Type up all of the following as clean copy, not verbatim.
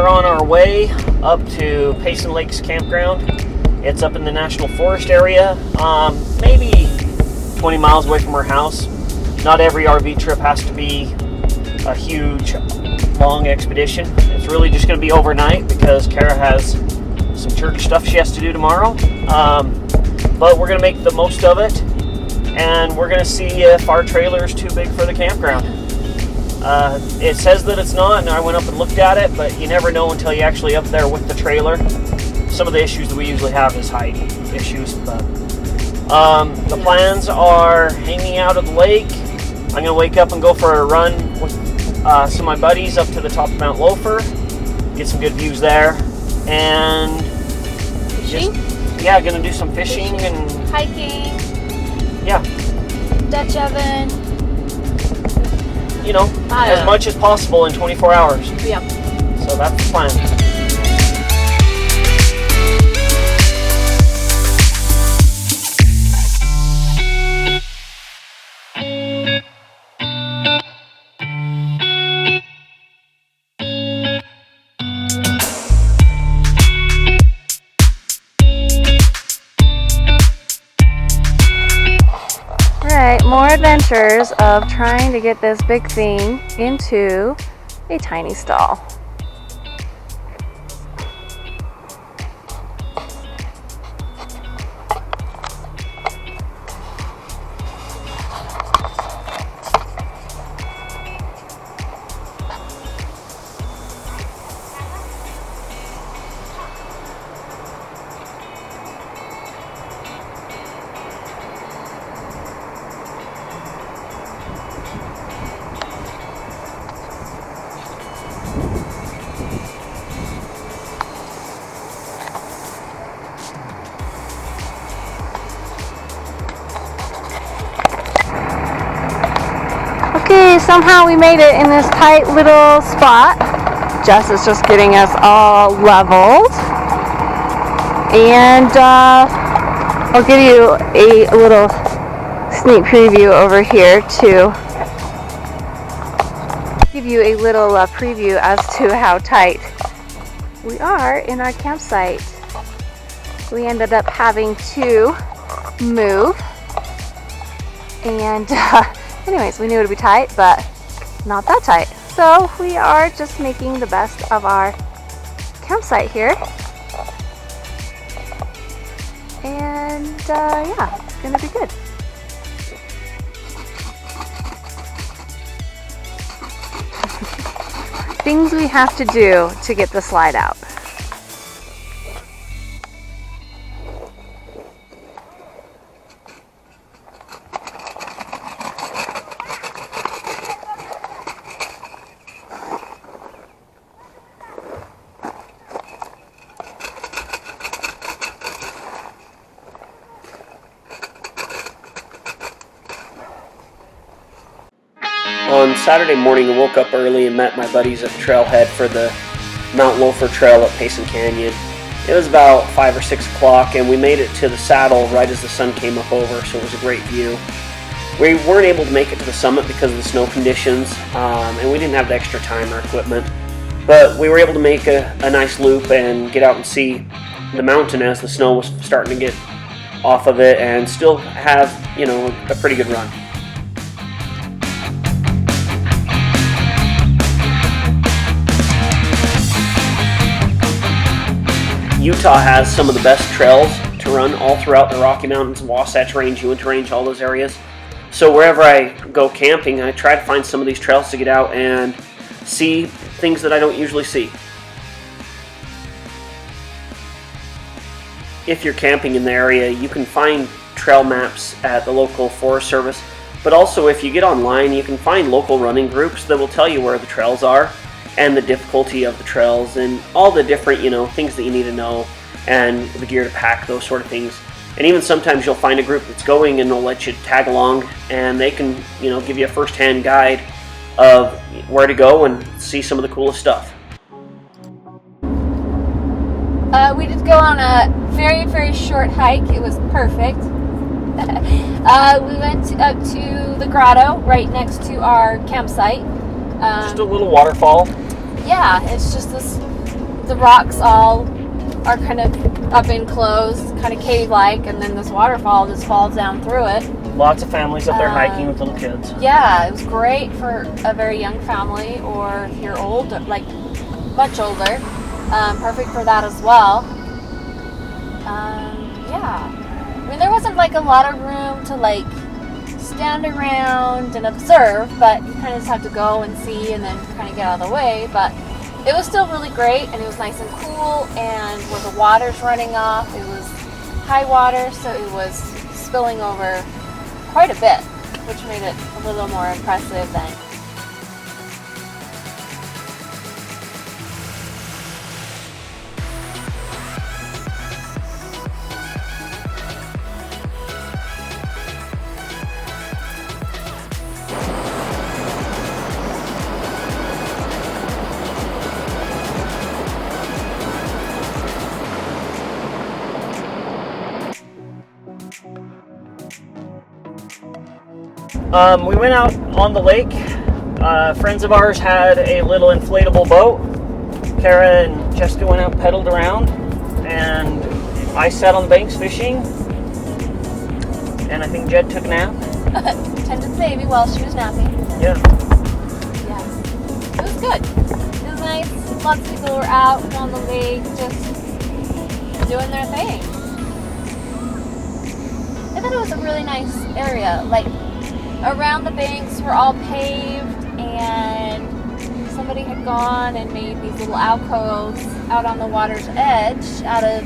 we're on our way up to Payson Lakes campground. It's up in the National Forest area, maybe 20 miles away from our house. Not every RV trip has to be a huge, long expedition. It's really just going to be overnight because Kara has some church stuff she has to do tomorrow. But we're going to make the most of it, and we're going to see if our trailer is too big for the campground. It says that it's not, and I went up and looked at it, but you never know until you're actually up there with the trailer. Some of the issues that we usually have is height issues, but the plans are hanging out at the lake. I'm going to wake up and go for a run with some of my buddies up to the top of Mount Loafer, get some good views there, and fishing? Going to do some fishing and hiking. Yeah. Dutch oven. As much as possible in 24 hours. Yeah. So that's the plan. More adventures of trying to get this big thing into a tiny stall. Okay, somehow we made it in this tight little spot. Jess is just getting us all leveled. And I'll give you a little sneak preview over here to give you a little preview as to how tight we are in our campsite. We ended up having to move, and anyways, we knew it would be tight, but not that tight. So we are just making the best of our campsite here. And yeah, it's gonna be good. Things we have to do to get the slide out. On Saturday morning, I woke up early and met my buddies at the trailhead for the Mount Loafer Trail at Payson Canyon. It was about 5 or 6 o'clock, and we made it to the saddle right as the sun came up over, so it was a great view. We weren't able to make it to the summit because of the snow conditions, and we didn't have the extra time or equipment. But we were able to make a nice loop and get out and see the mountain as the snow was starting to get off of it, and still have, a pretty good run. Utah has some of the best trails to run all throughout the Rocky Mountains, Wasatch Range, Uinta Range, all those areas. So wherever I go camping, I try to find some of these trails to get out and see things that I don't usually see. If you're camping in the area, you can find trail maps at the local Forest Service, but also if you get online, you can find local running groups that will tell you where the trails are and the difficulty of the trails and all the different, things that you need to know and the gear to pack, those sort of things. And even sometimes you'll find a group that's going and they'll let you tag along, and they can, give you a first-hand guide of where to go and see some of the coolest stuff. We did go on a very, very short hike. It was perfect. We went up to the grotto right next to our campsite. Just a little waterfall. Yeah, it's just this the rocks all are kind of up enclosed, kind of cave-like, and then this waterfall just falls down through it. Lots of families up there hiking with little kids. Yeah, it was great for a very young family, or if you're old, like much older. Perfect for that as well. Yeah. I mean, there wasn't like a lot of room to like stand around and observe, but you kind of just have to go and see and then kind of get out of the way. But it was still really great, and it was nice and cool, and where the water's running off, it was high water, so it was spilling over quite a bit, which made it a little more impressive than. We went out on the lake. Friends of ours had a little inflatable boat. Kara and Jessica went out and pedaled around, and I sat on the banks fishing, and I think Jed took a nap. Tended the baby while she was napping. Yeah. Yeah. It was good. It was nice. Lots of people were out on the lake just doing their thing. I thought it was a really nice area. Like, around the banks were all paved, and somebody had gone and made these little alcoves out on the water's edge out of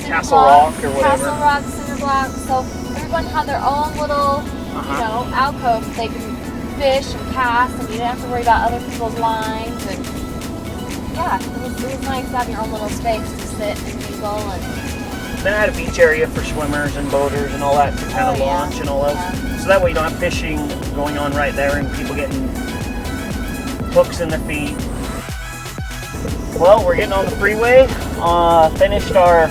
Castle Rock or whatever. Castle Rock, cinder blocks. So everyone had their own little, alcove. They could fish and cast, and you didn't have to worry about other people's lines. And yeah, it was nice to have your own little space to sit and mingle. And then I had a beach area for swimmers and boaters and all that to kind of launch and all that. Yeah. So that way you don't have fishing going on right there and people getting hooks in their feet. Well, we're getting on the freeway. Finished our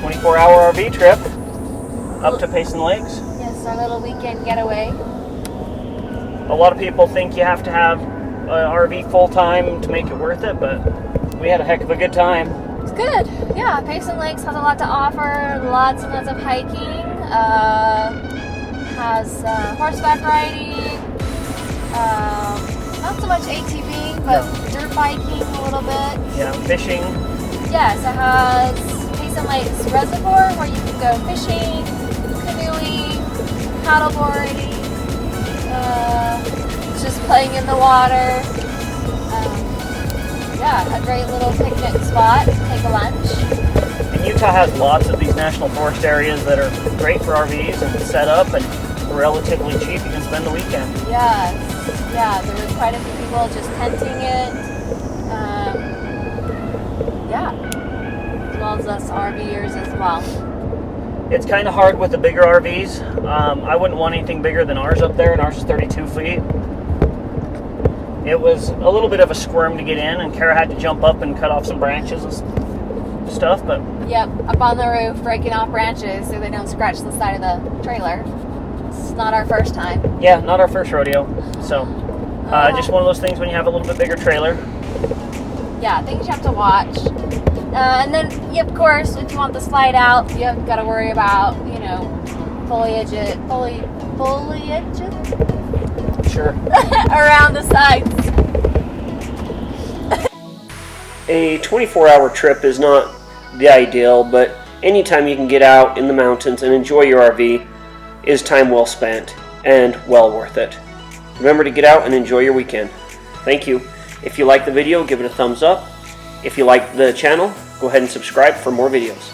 24-hour RV trip up to Payson Lakes. Yes, our little weekend getaway. A lot of people think you have to have an RV full-time to make it worth it, but we had a heck of a good time. It's good. Yeah, Payson Lakes has a lot to offer. Lots and lots of hiking. Has horseback riding. Not so much ATVing, but dirt biking a little bit. Yeah, fishing. Yes, it has Payson Lakes Reservoir where you can go fishing, canoeing, paddleboarding, just playing in the water. Yeah, a great little picnic spot. Take a lunch. And Utah has lots of these national forest areas that are great for RVs and set up and relatively cheap. You can spend the weekend. Yes. Yeah, there was quite a few people just tenting it. As well as us RVers as well. It's kind of hard with the bigger RVs. I wouldn't want anything bigger than ours up there, and ours is 32 feet. It was a little bit of a squirm to get in, and Kara had to jump up and cut off some branches and stuff, but... Yep, up on the roof, breaking off branches so they don't scratch the side of the trailer. It's not our first time. Yeah, not our first rodeo. So, just one of those things when you have a little bit bigger trailer. Yeah, things you have to watch. And then, of course, if you want the slide out, you have got to worry about, foliage. Sure. Around the sides. A 24-hour trip is not the ideal, but anytime you can get out in the mountains and enjoy your RV is time well spent and well worth it. Remember to get out and enjoy your weekend. Thank you. If you like the video, give it a thumbs up. If you like the channel, go ahead and subscribe for more videos.